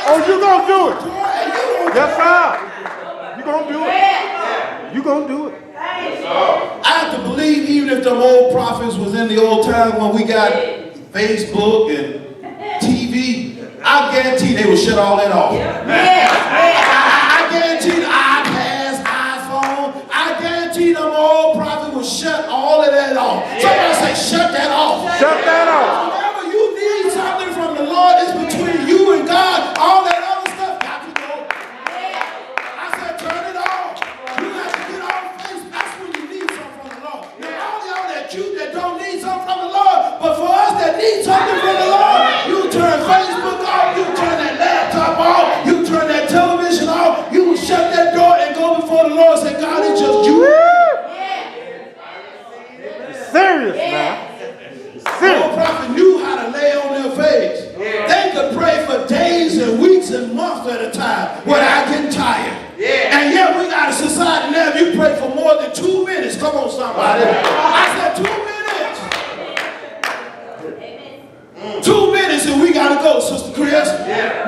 Oh, you gonna do it? Yes, sir. You gonna do it? You gonna do it? I have to believe, even if them old prophets was in the old time when we got Facebook and TV, I guarantee they would shut all that off. I guarantee the iPads, iPhone, I guarantee them old prophets would shut all of that off. Somebody say, shut that off. Shut that off. Whenever you need something from the Lord, it's between you and God. All that other stuff got to go. I said, turn it off. You got to get on Facebook. That's when you need something from the Lord. Now, all y'all that don't need something from the Lord, but for us that need something from the Lord, you turn Facebook off, you turn that laptop off, you turn that television off, you will shut that door and go before the Lord and say, God, it's just you. Serious now. The old prophet knew how to lay on their face. They could pray for days and weeks and months at a time without getting tired. And yet we got a society now, if you pray for more than 2 minutes, come on somebody. I said 2 minutes. 2 minutes and we got to go, Sister Chris.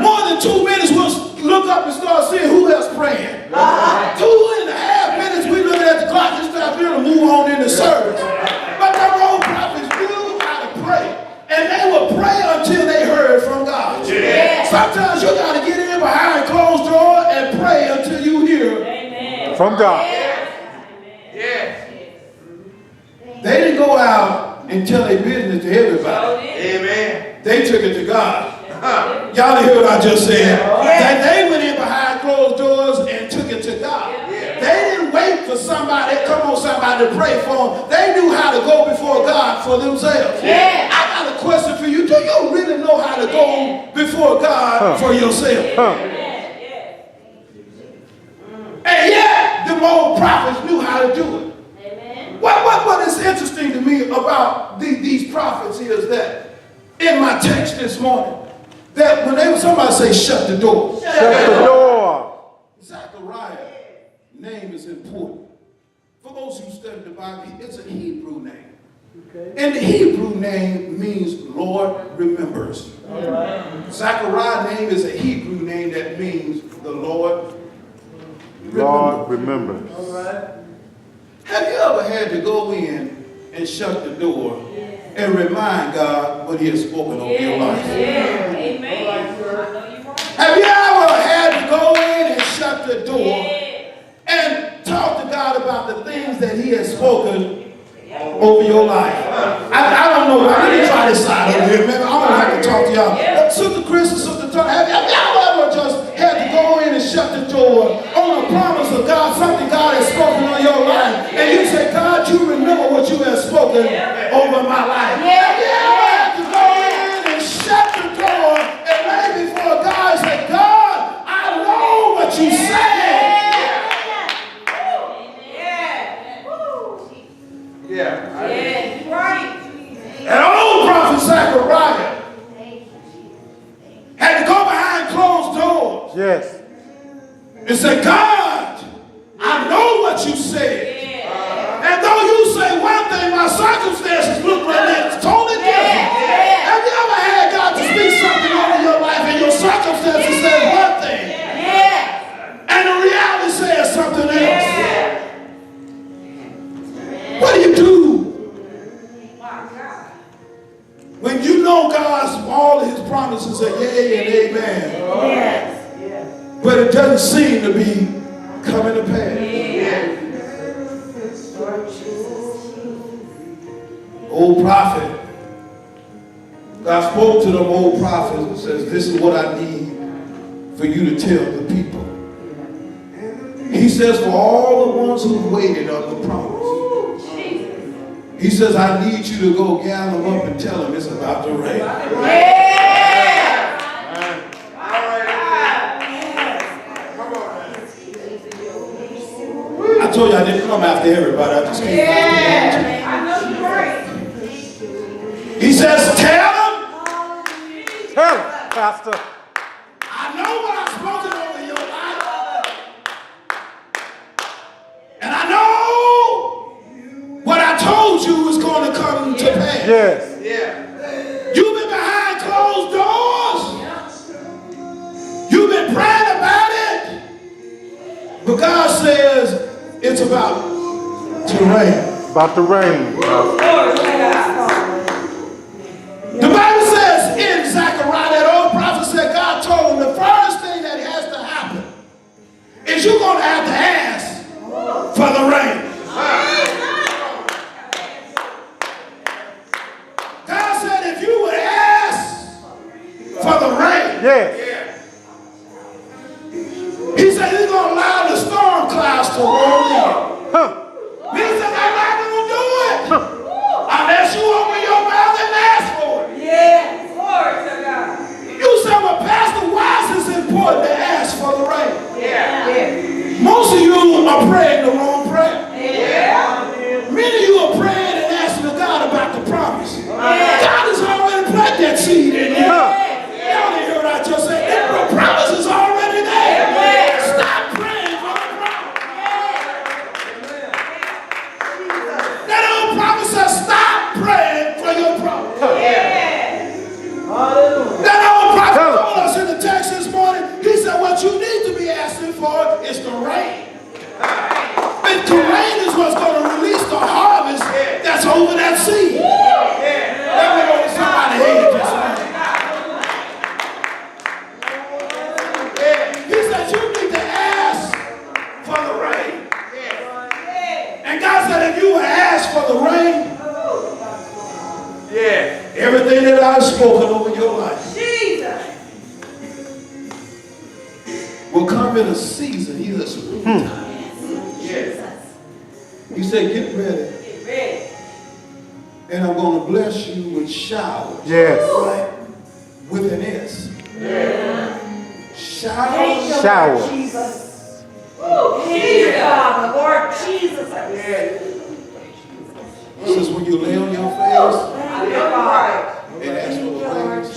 More than 2 minutes, we'll look up and start seeing who else praying. 2.5 minutes, we looking at the clock and start here to move on in the service. But the old prophets knew how to pray. And they would pray until they heard from God. Sometimes you got to get in behind closed doors and pray until you hear from God. They didn't go out and tell their business to everybody. They took it to God. Y'all didn't hear what I just said? That they went in behind closed doors and took it to God. They didn't wait for somebody to pray for them. They knew how to go before God for themselves. I got a question for you. Do you really know how to go before God for yourself? And yet, the old prophets knew how to do it. What is interesting to me about these prophets is that in my text this morning, that when somebody say shut the door. Shut the door. Zechariah name is important. For those who study the Bible, it's a Hebrew name. And the Hebrew name means Lord remembers. Zechariah name is a Hebrew name that means the Lord remembers. Have you ever had to go in and shut the door and remind God what He has spoken over your life? Have you ever had to go in and shut the door and talk to God about the things that He has spoken over your life? I don't know. Let me try this side over here, man. I'm going to have to talk to y'all. Sister Chris and Sister Tony, have y'all ever just had to go in and shut the door on the promise of God, something God has spoken on your life, and you say, God, you remember what you have spoken over my life? Have you ever had to go in and shut the door and lay before God and say, God, I know what you said. And old prophet Zechariah had to go behind closed doors. And say, God, I know what you said. And though you say one thing, my circumstances look like it's totally different. Have you ever had God to speak something over your life and your circumstances say one thing? And the reality says something else? What do you do when you know God's all of His promises are yea and amen? But it doesn't seem to be coming to pass. Old prophet, God spoke to them old prophets and says, this is what I need for you to tell the people. He says, for all the ones who waited on the promise, He says, I need you to go gather them up and tell them it's about to rain. I told you I didn't come after everybody. I just came after you. He says, tell them. Tell them, Pastor. I know what I've spoken over your life. And I know what I told you was going to come to pass. You've been behind closed doors. rain. About to rain. The Bible says in Zechariah, that old prophet said, God told him the first thing that has to happen is you're going to have to ask for the rain. God said if you would ask for the rain, Yes. he said he's going to allow the storm clouds to roll in. Huh. He said, I'm not going to do it unless you open your mouth and ask for it. You said, well, Pastor, why is it important to ask for the rain? Most of you are praying the wrong prayer. Many of you are praying and asking God about the promise. God has already planted that seed in you. Y'all didn't hear what I just said. The promise is already there. Stop praying for the promise. That old promise says, stop praying for your promise. That old prophet told us in the text this morning, he said, what you need to be asking for is the rain. And the rain is what's going to release the harvest that's over that seed. Let me know somebody here this morning. He said, you need to ask for the rain. And God said, if you ask for the rain, everything that I've spoken over your life will come in a season. He says, he said, get ready. And I'm going to bless you with showers. Yes. With an S. Showers. Shower. Lord Jesus. Says when you lay on your face and ask for the rains,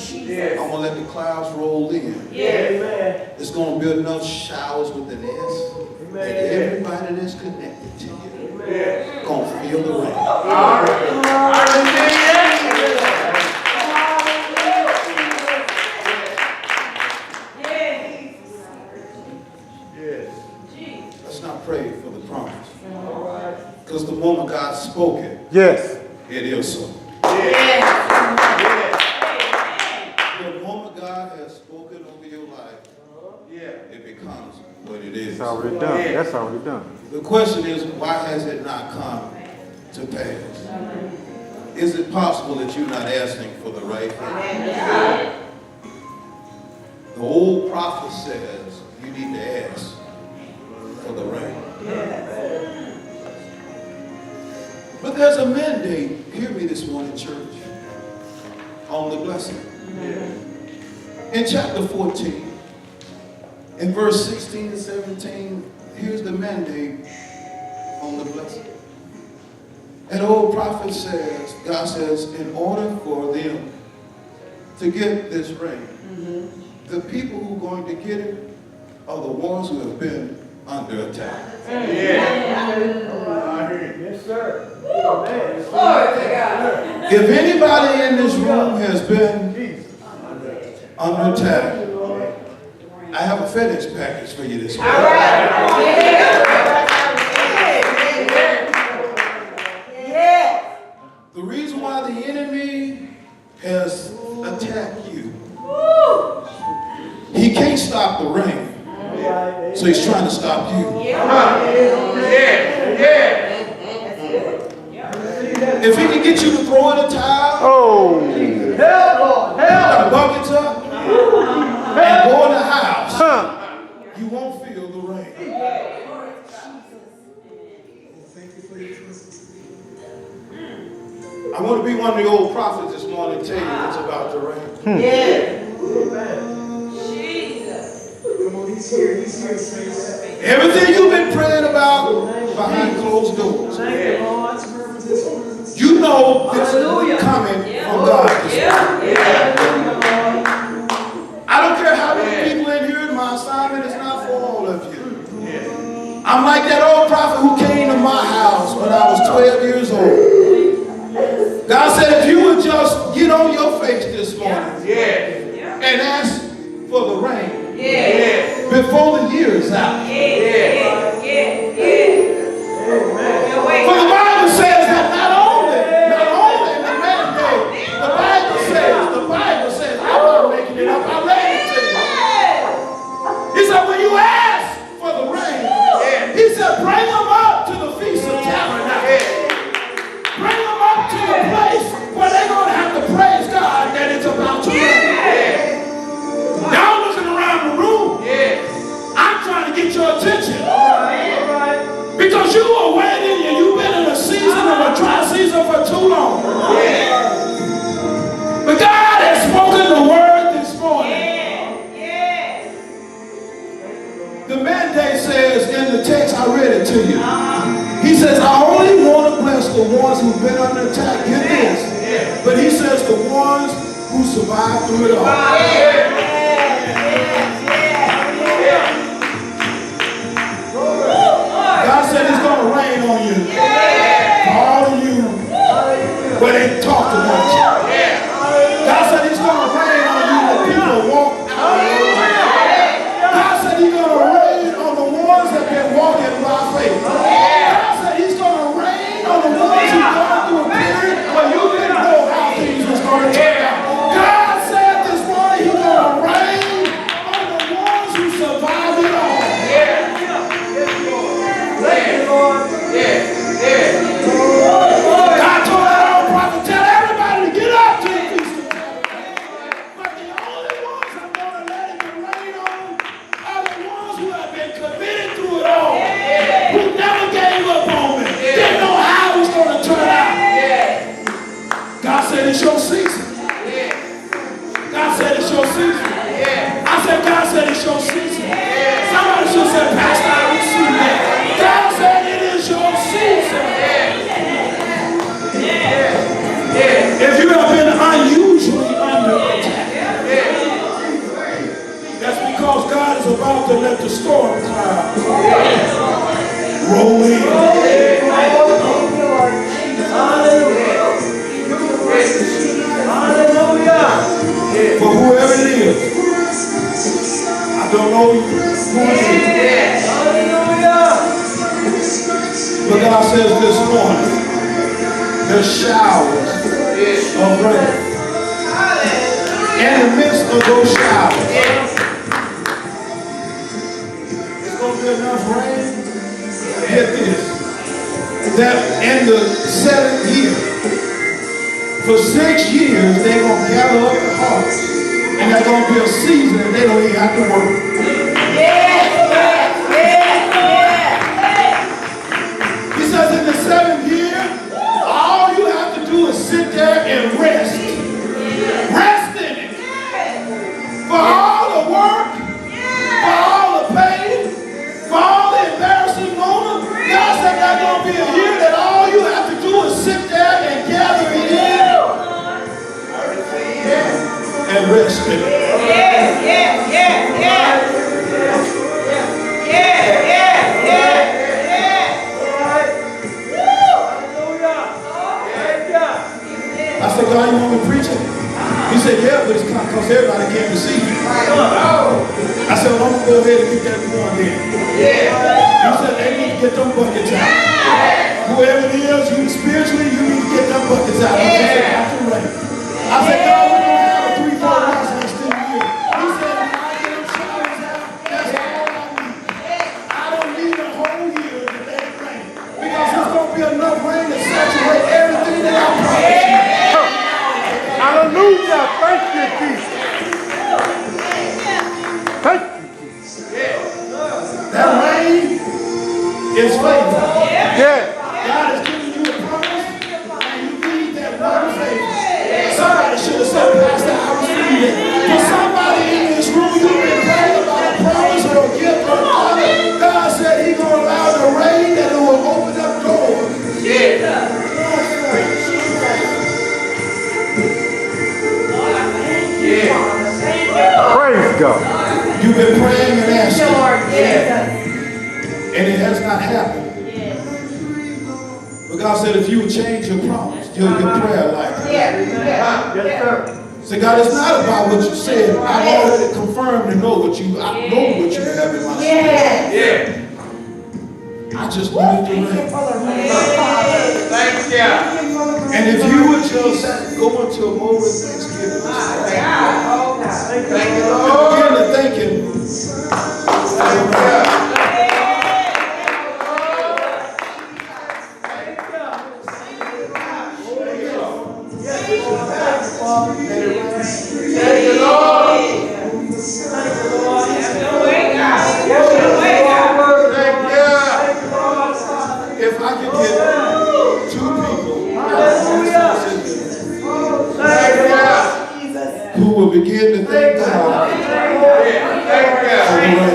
I'm going to let the clouds roll in. It's going to be enough showers with an S that everybody that's connected to you going to feel the rain. Let's not pray for the promise. Because the moment God spoke it, Yes. it is so. The moment God has spoken over your life, it becomes what it is. It's already done. That's already done. The question is, why has it not come to pass? Is it possible that you're not asking for the right thing? The old prophet says you need to ask for the rain. But there's a mandate, hear me this morning, church, on the blessing. In chapter 14, in verse 16 and 17, here's the mandate on the blessing. An old prophet says, God says, in order for them to get this rain, the people who are going to get it are the ones who have been under attack. Yes, sir. If anybody in this room has been under attack, I have a FedEx package for you this morning. The reason why the enemy has attacked you, he can't stop the rain, so he's trying to stop you. If he can get you to throw in a towel, put a bucket up, and go in the house, you won't feel the rain. I want to be one of the old prophets this morning and tell you it's about to rain. Everything you've been praying about behind closed doors, you know it's coming from God. I don't care how many people in here, my assignment is not for all of you. I'm like that old prophet who came to my house when I was 12 years old. God said, if you would just get on your face this morning and ask for the rain before the year is out. For the Bible survived through it all. God said He's going to rain on you. For all of you where they talked about you. God said He's going to rain on you when people walk out of your life. God said He's going to rain on the ones that have been walking by faith. God said He's going to rain on the ones who've gone through a period where you didn't know how things was going to turn out. God said this morning He's going to rain on the ones who survived it all. God told that old prophet, tell everybody to get up to the feast of Tabernacles. But the only ones I'm going to let it rain on are the ones who have been committed through it all, who never gave up on me, didn't know how it was going to turn out. God said it's your season. God said it's your season. I said God said it's your season. Somebody should say, Pastor, I receive that. God said it is your season. If you have been unusually under attack, that's because God is about to let the storm clouds roll in. For whoever it is, I don't know who it is. But God says this morning, there's showers of rain. In the midst of those showers, it's going to be enough rain. Get this. That in the 7th year, for 6 years, they're going to gather up the harvest. And there's going to be a season and they don't even have to work. He says in the 7th year, all you have to do is sit there and rest. Rest in it. For all the work, for all the pain, for all the embarrassing moments, God said there's going to be a year that all you have to do is sit there and gather it in and rest in it. I said, God, you want me preaching? He said, yeah, but it's because everybody can't receive it. I said, well, I'm going to go ahead and get that going then. He said, they need to get them buckets out. Whoever it is, you spiritually, you need to get them buckets out. I said, God, we're going to have a 3-4 months next year. He said, when I get them showers out, that's all I need. I don't need a whole year to let it rain. Because there's going to be enough rain to saturate everything that I promised you. Hallelujah. Thank you, Jesus. Thank you, Jesus. That rain is favor. Yeah. God is giving you a promise, and you need that one favor. Somebody should have said, Pastor, I receive it. For somebody in this room, you've been praying about a promise or a gift or another. God said He's going to allow the rain that it will open up doors. Praise God. You've been praying and asking, and it has not happened. But God said if you would change your promise, your prayer life. Yes, sir. So God, it's not about what you said. I've already confirmed and know what you have in my spirit. I just need the rain. Thank you. And if you would just go into a moment of thanksgiving, Thank you, Lord. begin to thank Him. Thank you, Lord. If I could get 2 people who will begin to thank God for the rain.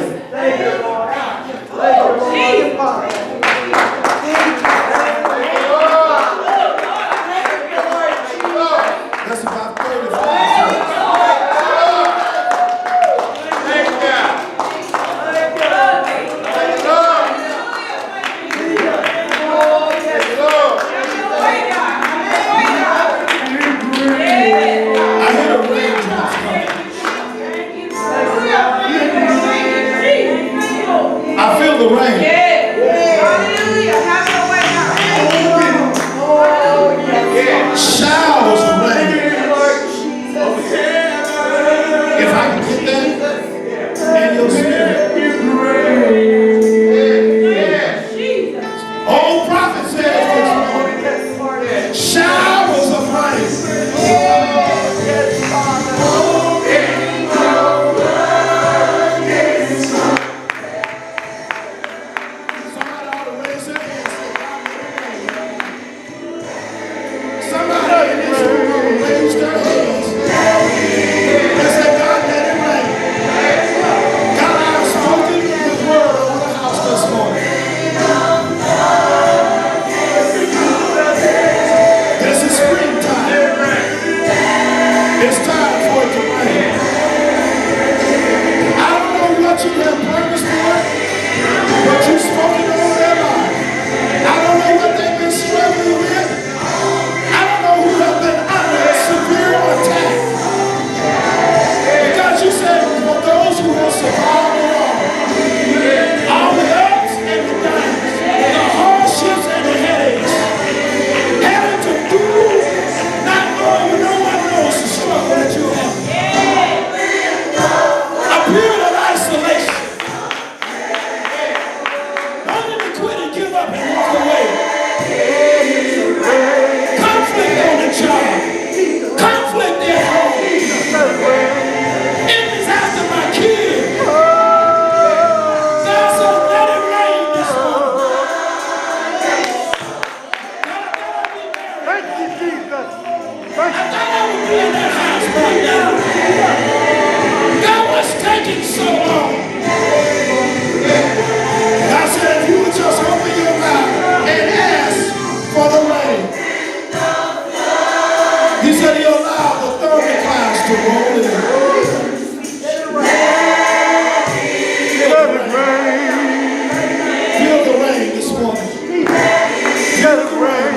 That's about 35 cents. If I can get that in your spirit. Old prophet says this morning, showers of rain. Somebody ought to raise their hands and say, God, let it rain. Somebody in this room ought to raise their hands and say, God, let it rain. God, I have spoken the word over the house this morning. This is springtime. It's time for it to rain. I don't know what you have purposed for, but you've spoken over their life. I don't know what they've been struggling with. I don't know who have been under a severe attack. Because you said, for those who have survived it all the ups and the downs, the hardships and the headaches, having to do, not knowing when no one knows the struggle that you have. A period of isolation. Wanting to quit and give up and walk away. Conflict on the job. Conflict at home. Enemies after my kids. God says, let it rain this morning. Thank you, Jesus. I thought I would be in that house right now. God, what's taking so long? God said, if you would just open your mouth and ask for the rain. He said he'll allow the thunder clouds to roll in. Let it rain. Feel the rain this morning. Let it rain.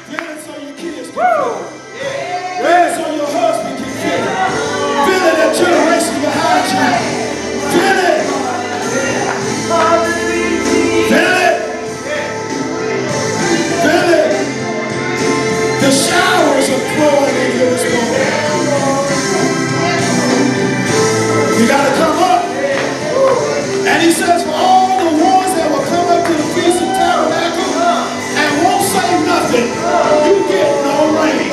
Feel it so your kids can feel it. Feel it so your husband can feel it. Feel it that generation behind you. Feel it. Feel it. Feel it. The showers are flowing in here this morning. You got to come up. And he says, for all the ones that will come up to the Feast of Tabernacle and won't say nothing, you get no rain.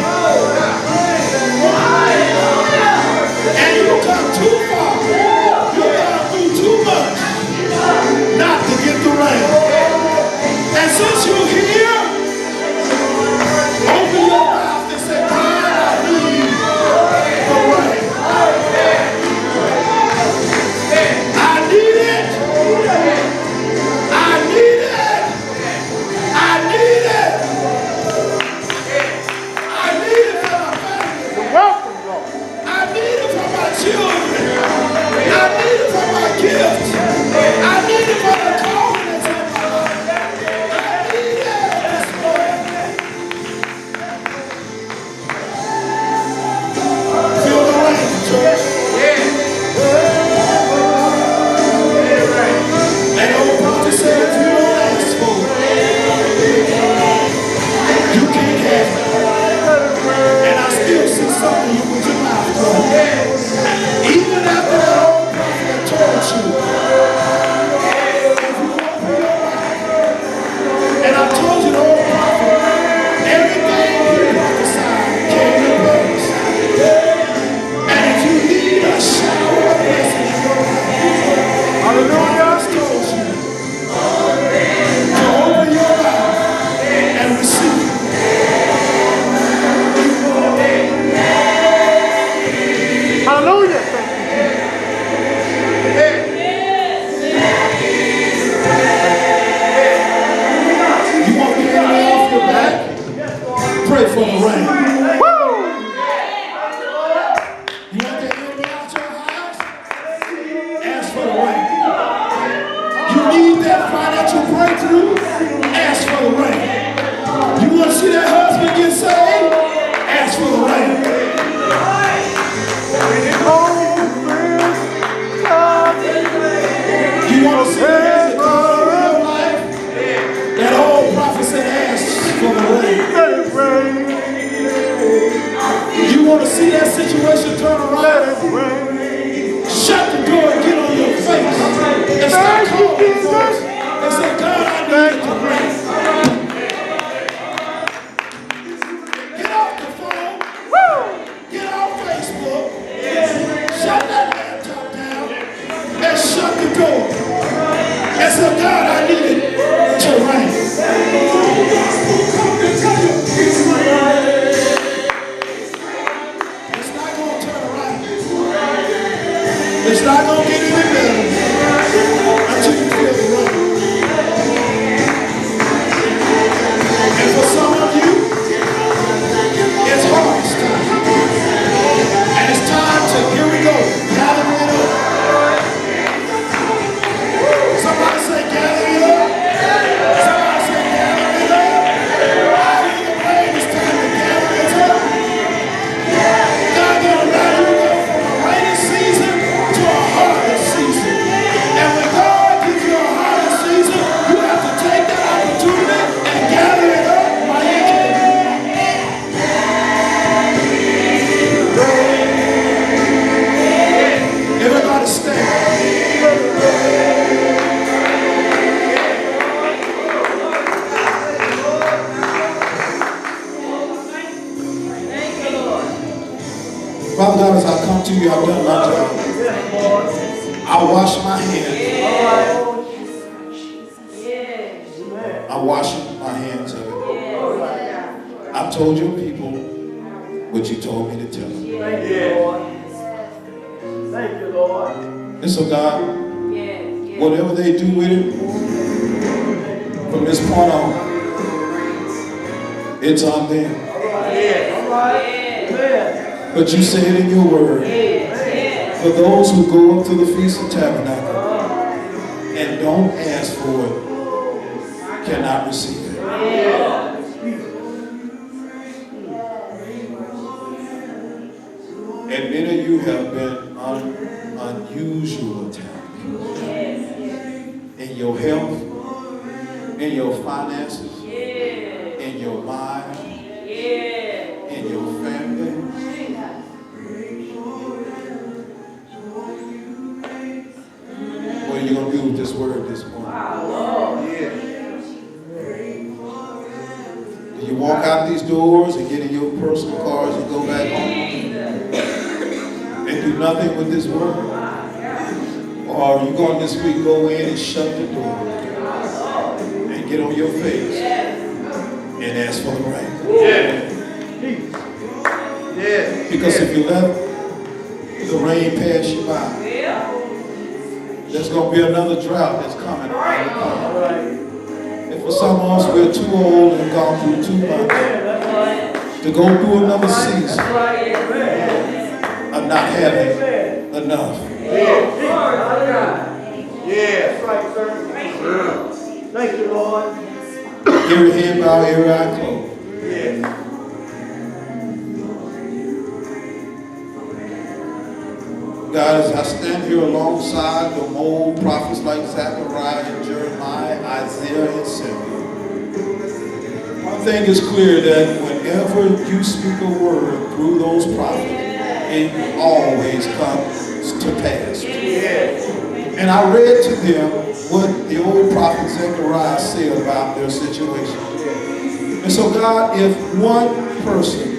Father God, as I come to you, I've done my job. I wash my hands. I'm washing my hands of it. I've told your people what you told me to tell them. Thank you, Lord. And so God, whatever they do with it, from this point on, it's on them. But you say it in your word. For those who go up to the Feast of Tabernacle and don't ask for it, cannot receive it. And many of you have been unusual attacked in your health, in your finances, in your mind, in your family. What are you going to do with this word this morning? Do you walk out these doors and get in your personal cars and go back home and do nothing with this word? Or are you going this week go in and shut the door and get on your face and ask for the rain? Because if you let the rain pass you by, there's going to be another drought that's coming. And for some of us, we're too old and gone through too much to go through another season of not having enough. Thank you, Lord. Every head bow, every eye closed. God, as I stand here alongside the old prophets like Zechariah and Jeremiah, Isaiah and Samuel, one thing is clear, that whenever you speak a word through those prophets, it always comes to pass. And I read to them what the old prophet Zechariah said about their situation. And so God, if one person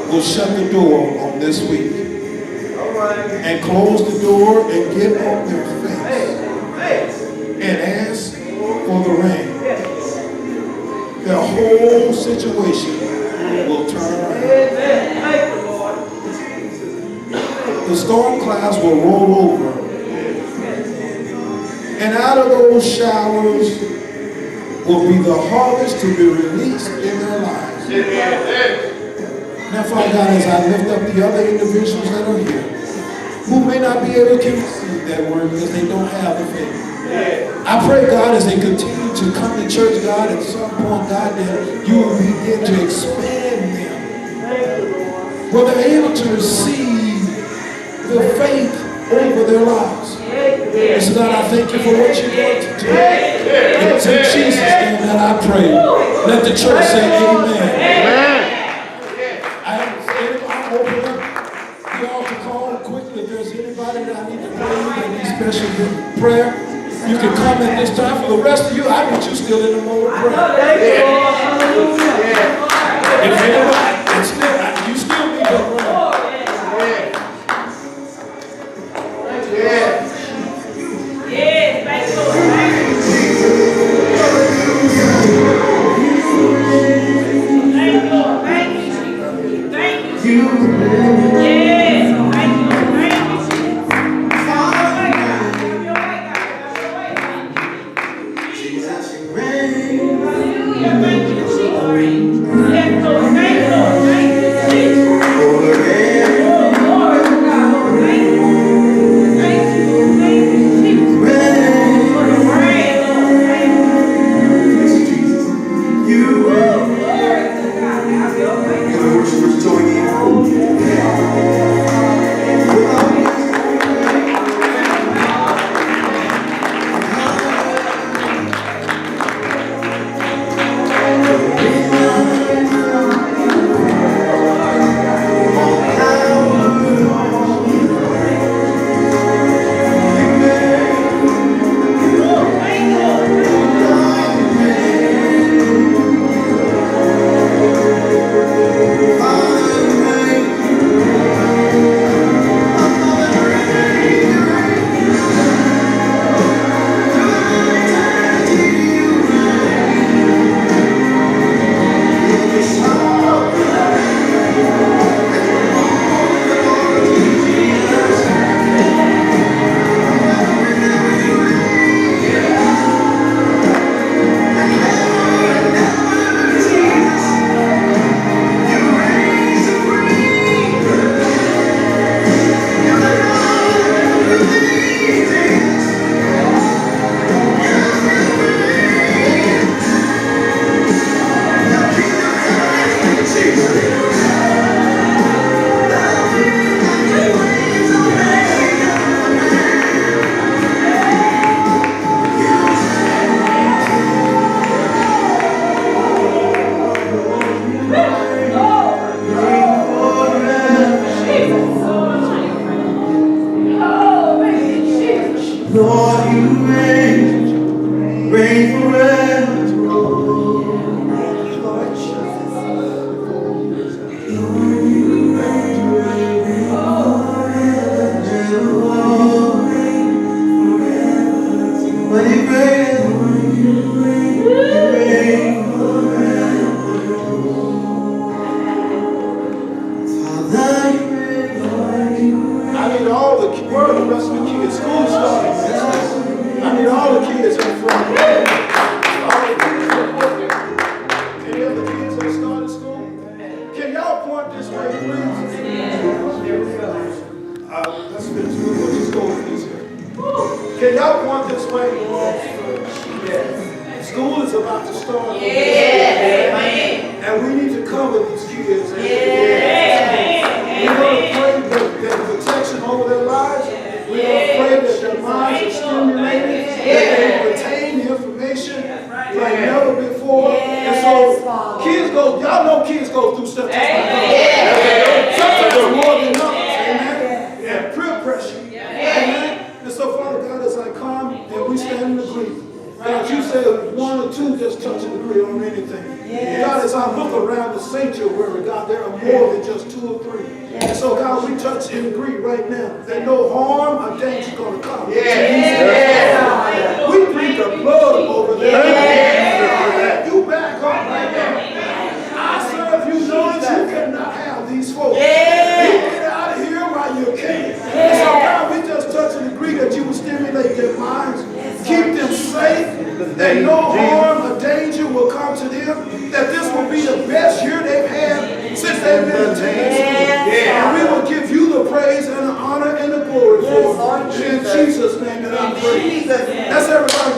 will shut the door on this week and close the door and get on their face and ask for the rain, their whole situation will turn around. The storm clouds will roll over, and out of those showers will be the harvest to be released in their lives. Now, Father God, as I lift up the other individuals that are here, who may not be able to receive that word because they don't have the faith, I pray, God, as they continue to come to church, God, at some point, God, that you will begin to expand them, where they're able to receive the faith over their lives. And so, God, I thank you for what you're going to do. It's in Jesus' name that I pray. Let the church say amen. I'm opening up the altar call quickly. If there's anybody that I need to pray that needs special prayer, you can come at this time. For the rest of you, I want you still in the mode of prayer. If anybody, it's still, you still need to pray. Worshipers join in. the school starting. I need all the kids in front. All the kids in front. Any other kids that started school? Can y'all point this way, please? Let's finish. We'll just go with this here. Can y'all point this way? School is about to start. And we need to cover these kids. We're going to pray that protection over their lives. We're going to pray that their minds are stimulated, that they retain the information like never before. And so kids go, y'all know kids go through stuff just like that. Sometimes more than others. Amen. And peer pressure. Amen. And so Father God, as I come and we stand in agreement. God, you said one or two just touch and agree on anything. God, as I look around the sanctuary, God, there are more than just 2 or 3. And so, God, we touch and agree right now that no harm or danger is going to come. We plead the blood over there. You back up right now. I serve you, notice you cannot have these folks. You get out of here while you can. And so, God, we just touch and agree that you will stimulate their minds, keep them safe, that no harm or danger will come to them, that this will be the best year they've had since they've been attending school. And we will give you the praise and the honor and the glory for it. In Jesus' name that I pray. That's everybody.